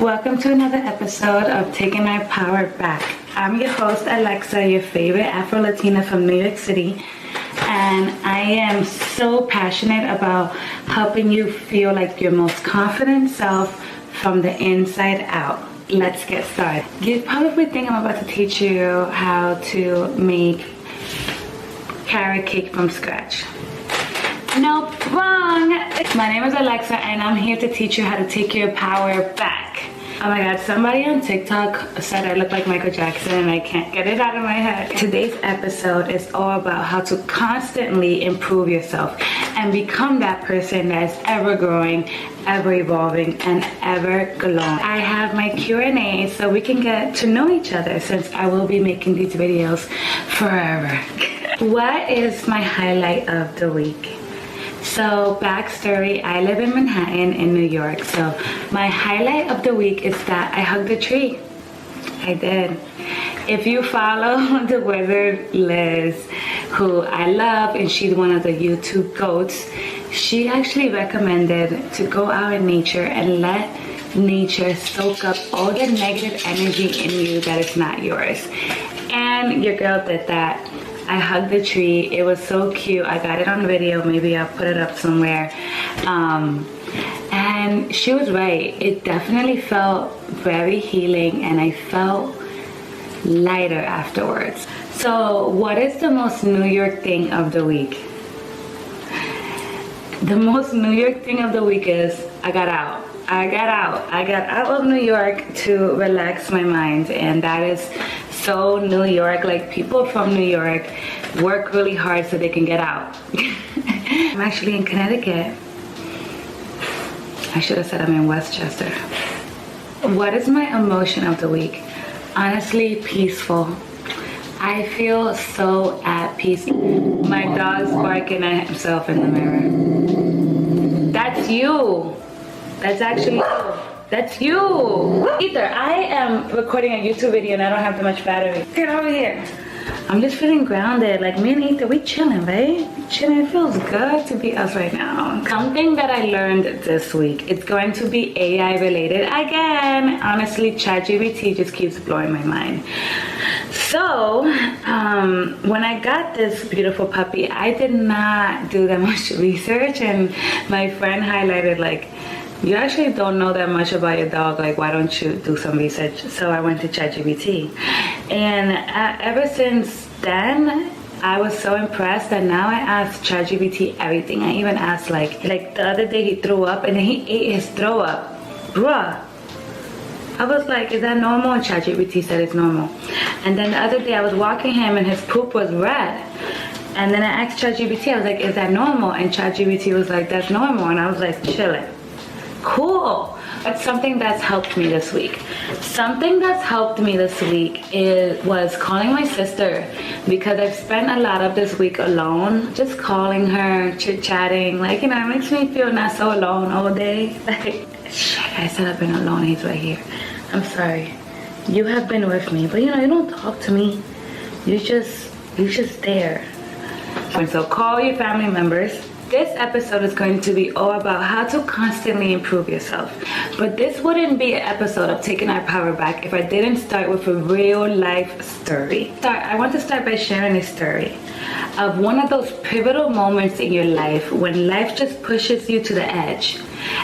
Welcome to another episode of Taking Our Power Back. I'm your host, Alexa, your favorite Afro-Latina from New York City. And I am so passionate about helping you feel like your most confident self from the inside out. Let's get started. You probably think I'm about to teach you how to make carrot cake from scratch. Nope, wrong. My name is Alexa and I'm here to teach you how to take your power back. Oh my god, somebody on TikTok said I look like Michael Jackson and I can't get it out of my head. Today's episode is all about how to constantly improve yourself and become that person that is ever growing, ever evolving, and ever glowing. I have my Q&A so we can get to know each other since I will be making these videos forever. What is my highlight of the week? So, backstory, I live in Manhattan in New York. So, my highlight of the week is that I hugged a tree. I did. If you follow the wizard Liz, who I love, and she's one of the YouTube goats, she actually recommended to go out in nature and let nature soak up all the negative energy in you that is not yours. And your girl did that. I hugged the tree. It was so cute. I got it on video. Maybe I'll put it up somewhere. And she was right. It definitely felt very healing and I felt lighter afterwards. So what is the most New York thing of the week? The most New York thing of the week is I got out. I got out of New York to relax my mind, and that is so New York. Like, people from New York work really hard so they can get out. I'm actually in Connecticut. I should have said I'm in Westchester. What is my emotion of the week? Honestly, peaceful. I feel so at peace. My dog's barking at himself in the mirror. That's you. That's actually you. That's you. Ether, I am recording a YouTube video and I don't have that much battery. Get over here. I'm just feeling grounded. Like, me and Ether, we chilling, right? We chilling. It feels good to be us right now. Something that I learned this week, it's going to be AI related again. Honestly, ChatGPT just keeps blowing my mind. So, when I got this beautiful puppy, I did not do that much research, and my friend highlighted, like, you actually don't know that much about your dog, like, why don't you do some research? So I went to ChatGPT, and ever since then I was so impressed that now I ask ChatGPT everything. I even asked, like the other day he threw up and then he ate his throw up. Bruh, I was like, is that normal? And ChatGPT said it's normal. And then the other day I was walking him and his poop was red. And then I asked ChatGPT, I was like, is that normal? And ChatGPT was like, that's normal. And I was like, chilling. Cool. That's something that's helped me this week. Something that's helped me this week was calling my sister, because I've spent a lot of this week alone, just calling her, chit-chatting, like, you know, it makes me feel not so alone all day. Like, shit, I said I've been alone. He's right here. I'm sorry. You have been with me, but you know, you don't talk to me. You just there. And so call your family members. This episode is going to be all about how to constantly improve yourself. But this wouldn't be an episode of Taking Our Power Back if I didn't start with a real life story. I want to start by sharing a story of one of those pivotal moments in your life when life just pushes you to the edge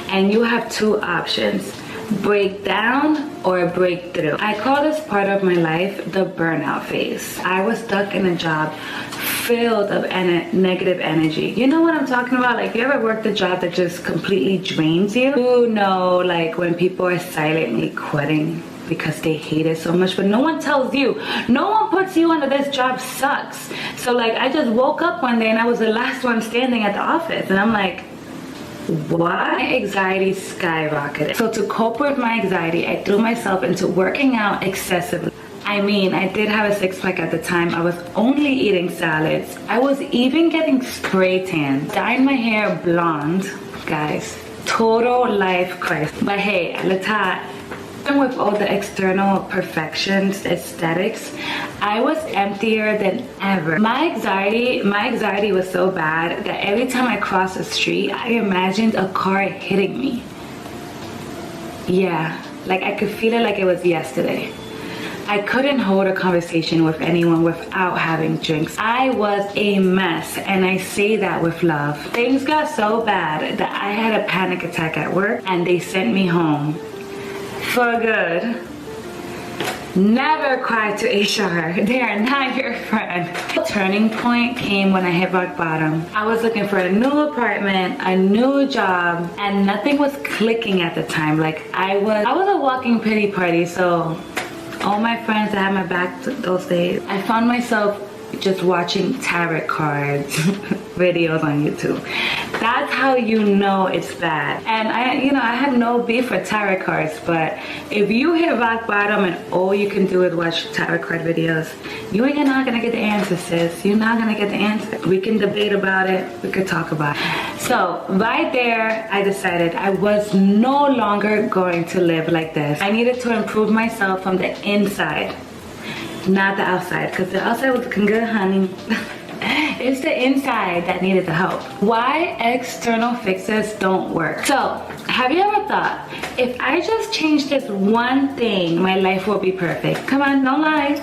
and you have two options: break down or break through. I call this part of my life the burnout phase. I was stuck in a job filled of negative energy. You know what I'm talking about? Like, you ever worked a job that just completely drains you? You know, like, when people are silently quitting because they hate it so much, but no one tells you. No one puts you under this job sucks. So, like, I just woke up one day and I was the last one standing at the office, and I'm like, what? My anxiety skyrocketed. So to cope with my anxiety, I threw myself into working out excessively. I mean, I did have a six-pack at the time. I was only eating salads. I was even getting spray tan, dyeing my hair blonde. Guys, total life crisis. But hey, even with all the external perfections, aesthetics, I was emptier than ever. My anxiety was so bad that every time I crossed the street, I imagined a car hitting me. Yeah, Like I could feel it like it was yesterday. I couldn't hold a conversation with anyone without having drinks. I was a mess, and I say that with love. Things got so bad that I had a panic attack at work and they sent me home for good. Never cry to HR. They are not your friend. The turning point came when I hit rock bottom. I was looking for a new apartment, a new job, and nothing was clicking at the time. Like I was a walking pity party, so all my friends that had my back those days, I found myself just watching tarot cards videos on YouTube. That's how you know it's bad. And I had no beef for tarot cards, but if you hit rock bottom and all you can do is watch tarot card videos, you ain't not gonna get the answer, sis. You're not gonna get the answer. We can debate about it. We could talk about it. So right there, I decided I was no longer going to live like this. I needed to improve myself from the inside, not the outside, because the outside was looking good, honey. It's the inside that needed the help. Why external fixes don't work. So, have you ever thought, if I just change this one thing, my life will be perfect? Come on, don't lie.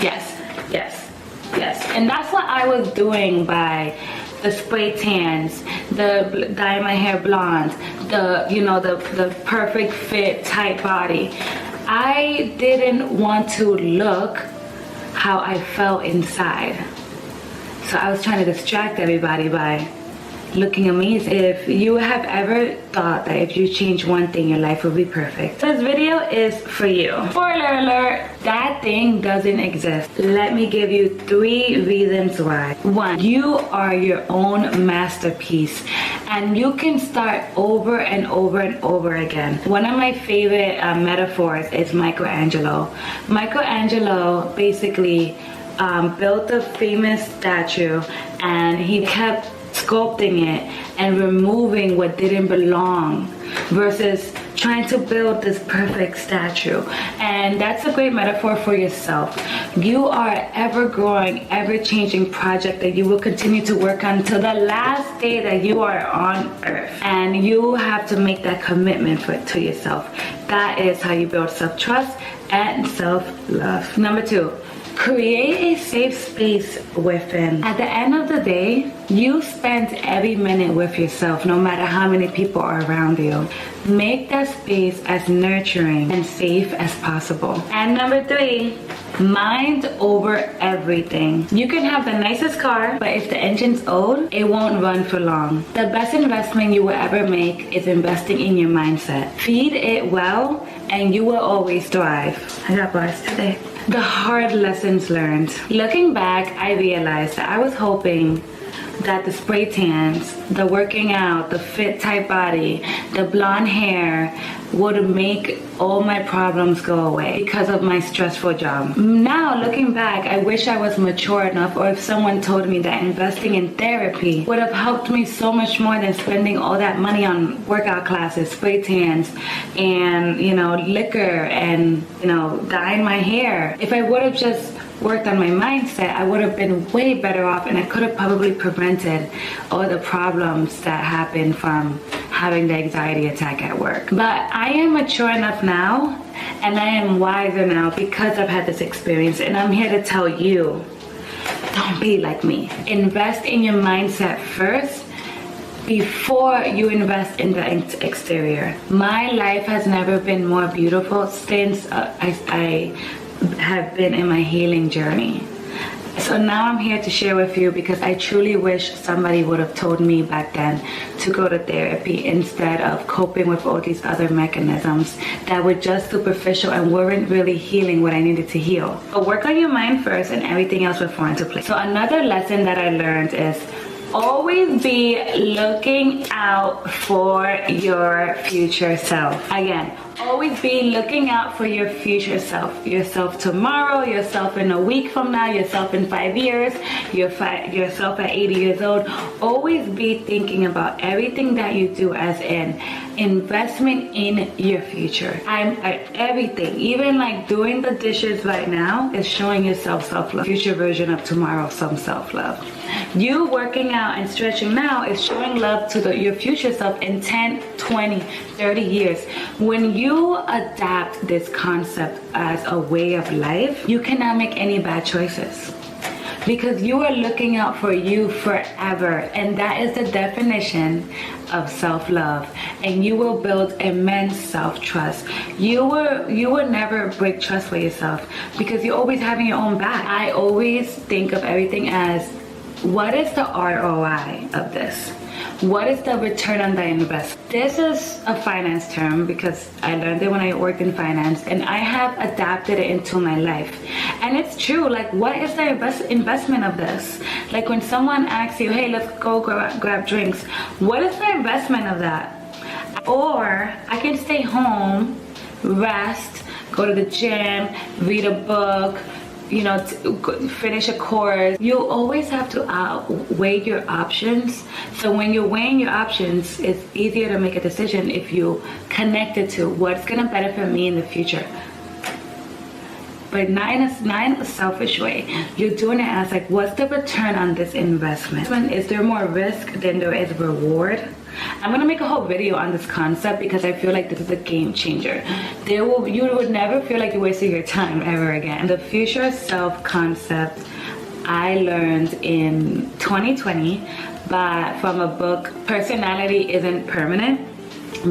Yes, yes, yes. And that's what I was doing by the spray tans, the dye my hair blonde, the perfect fit, tight body. I didn't want to look how I felt inside. So I was trying to distract everybody by looking amazing. If you have ever thought that if you change one thing, your life will be perfect, this video is for you. Spoiler alert, that thing doesn't exist. Let me give you 3 reasons why. 1, you are your own masterpiece, and you can start over and over and over again. One of my favorite metaphors is Michelangelo. Michelangelo basically built a famous statue, and he kept sculpting it and removing what didn't belong versus trying to build this perfect statue. And that's a great metaphor for yourself. You are an ever-growing, ever-changing project that you will continue to work on till the last day that you are on earth. And you have to make that commitment to yourself. That is how you build self-trust and self-love. Number 2, create a safe space within. At the end of the day, you spend every minute with yourself, no matter how many people are around you. Make that space as nurturing and safe as possible. And number 3, mind over everything. You can have the nicest car, but if the engine's old, it won't run for long. The best investment you will ever make is investing in your mindset. Feed it well, and you will always thrive. I got bars today. The hard lessons learned. Looking back, I realized that I was hoping that the spray tans, the working out, the fit type body, the blonde hair would make all my problems go away because of my stressful job. Now, looking back, I wish I was mature enough, or if someone told me that investing in therapy would have helped me so much more than spending all that money on workout classes, spray tans, and, liquor, and, dyeing my hair. If I would have just worked on my mindset, I would have been way better off, and I could have probably prevented all the problems that happened from having the anxiety attack at work. But I am mature enough now, and I am wiser now because I've had this experience, and I'm here to tell you, don't be like me. Invest in your mindset first before you invest in the exterior. My life has never been more beautiful since I have been in my healing journey. So now I'm here to share with you because I truly wish somebody would have told me back then to go to therapy instead of coping with all these other mechanisms that were just superficial and weren't really healing what I needed to heal. But work on your mind first and everything else will fall into place. So another lesson that I learned is always be looking out for your future self. Again, always be looking out for your future self. Yourself tomorrow, yourself in a week from now, yourself in 5 years, yourself at 80 years old. Always be thinking about everything that you do as in investment in your future. I'm everything, even like doing the dishes right now is showing yourself self-love. Future version of tomorrow, some self-love. You working out and stretching now is showing love to your future self in 10, 20, 30 years. When you adapt this concept as a way of life, you cannot make any bad choices. Because you are looking out for you forever, and that is the definition of self-love. And you will build immense self-trust. You will never break trust for yourself because you're always having your own back. I always think of everything as, what is the ROI of this? What is the return on the investment? This is a finance term because I learned it when I worked in finance, and I have adapted it into my life. And it's true, like, what is the investment of this? Like when someone asks you, hey, let's go grab drinks, what is the investment of that? Or I can stay home, rest, go to the gym, read a book, you know, finish a course. You always have to weigh your options. So when you're weighing your options, it's easier to make a decision if you connect it to what's gonna benefit me in the future. But not in a selfish way. You're doing it as like, what's the return on this investment? Is there more risk than there is reward? I'm gonna make a whole video on this concept because I feel like this is a game changer. You would never feel like you're wasting your time ever again. The future self concept I learned in 2020 from a book, Personality Isn't Permanent,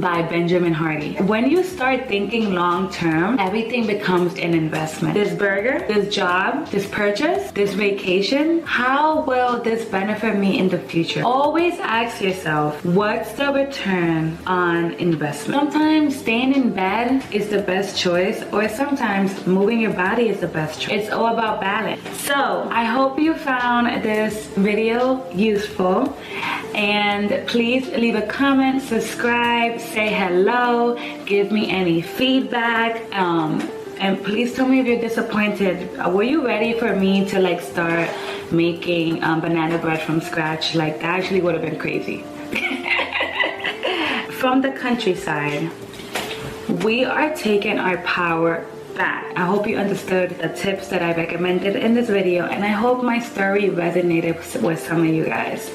by Benjamin Hardy. When you start thinking long term, everything becomes an investment. This burger, this job, this purchase, this vacation, how will this benefit me in the future? Always ask yourself, what's the return on investment? Sometimes staying in bed is the best choice, or sometimes moving your body is the best choice. It's all about balance. So I hope you found this video useful, and please leave a comment, subscribe, say hello, give me any feedback, and please tell me if you're disappointed. Were you ready for me to like start making banana bread from scratch? Like, that actually would have been crazy. From the countryside, we are taking our power back. I hope you understood the tips that I recommended in this video, and I hope my story resonated with some of you guys.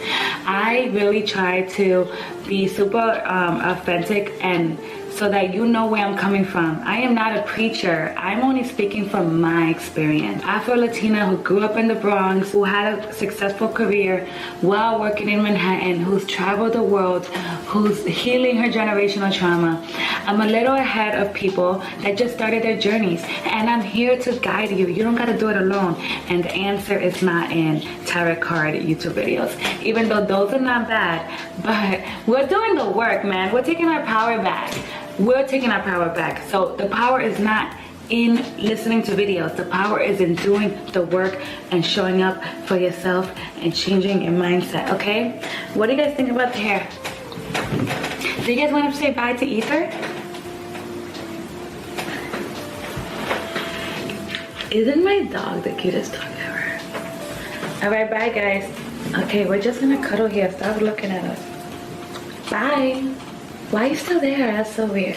I really try to be super authentic, and so that you know where I'm coming from. I am not a preacher. I'm only speaking from my experience. Afro-Latina who grew up in the Bronx, who had a successful career while working in Manhattan, who's traveled the world, who's healing her generational trauma. I'm a little ahead of people that just started their journeys, and I'm here to guide you. You don't gotta do it alone. And the answer is not in tarot card YouTube videos, even though those are not bad. But we're doing the work, man. We're taking our power back. We're taking our power back. So the power is not in listening to videos. The power is in doing the work and showing up for yourself and changing your mindset, okay? What do you guys think about the hair? Do you guys want to say bye to Ether? Isn't my dog the cutest dog ever? Alright, bye guys. Okay, we're just gonna cuddle here. Stop looking at us. Bye. Why are you still there? That's so weird.